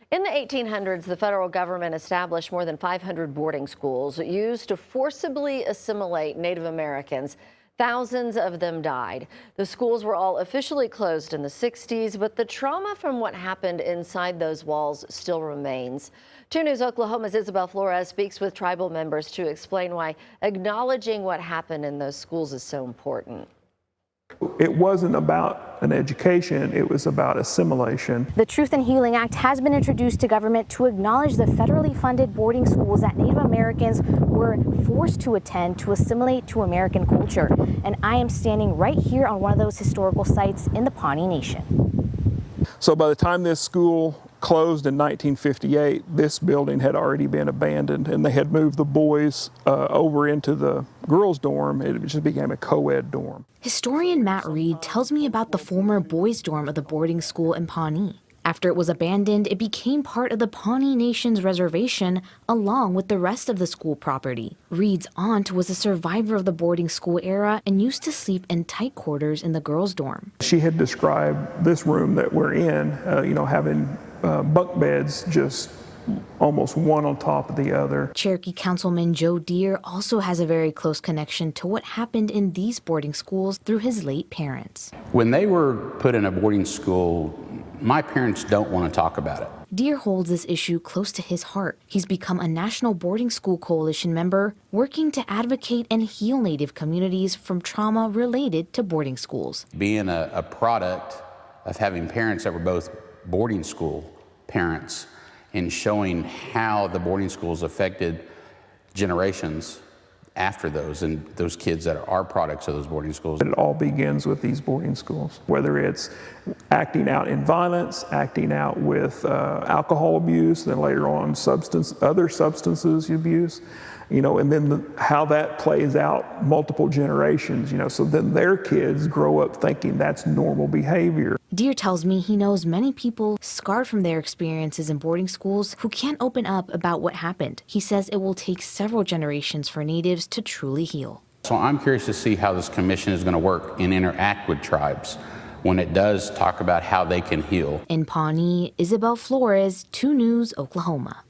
In the 1800s, the federal government established more than 500 boarding schools used to forcibly assimilate Native Americans. Thousands of them died. The schools were all officially closed in the 60s, but the trauma from what happened inside those walls still remains. 2 News Oklahoma's Isabel Flores speaks with tribal members to explain why acknowledging what happened in those schools is so important. It wasn't about an education, it was about assimilation. The Truth in Healing Act has been introduced to government to acknowledge the federally funded boarding schools that Native Americans were forced to attend to assimilate to American culture. And I am standing right here on one of those historical sites in the Pawnee Nation. So by the time this school closed in 1958, this building had already been abandoned, and they had moved the boys over into the girls' dorm. It just became a co-ed dorm. Historian Matt Reed tells me about the former boys' dorm of the boarding school in Pawnee. After it was abandoned, it became part of the Pawnee Nation's reservation along with the rest of the school property. Reed's aunt was a survivor of the boarding school era and used to sleep in tight quarters in the girls' dorm. She had described this room that we're in, having bunk beds just almost one on top of the other. Cherokee Councilman Joe Deere also has a very close connection to what happened in these boarding schools through his late parents. When they were put in a boarding school, my parents don't want to talk about it. Deere holds this issue close to his heart. He's become a National Boarding School Coalition member, working to advocate and heal Native communities from trauma related to boarding schools. Being a product of having parents that were both boarding school parents and showing how the boarding schools affected generations after those, and those kids that are products of those boarding schools. It all begins with these boarding schools, whether it's acting out in violence, acting out with alcohol abuse, then later on other substances abuse, and then how that plays out multiple generations, so then their kids grow up thinking that's normal behavior. Deere tells me he knows many people scarred from their experiences in boarding schools who can't open up about what happened. He says it will take several generations for Natives to truly heal. So I'm curious to see how this commission is going to work and interact with tribes when it does talk about how they can heal. In Pawnee, Isabel Flores, 2 News, Oklahoma.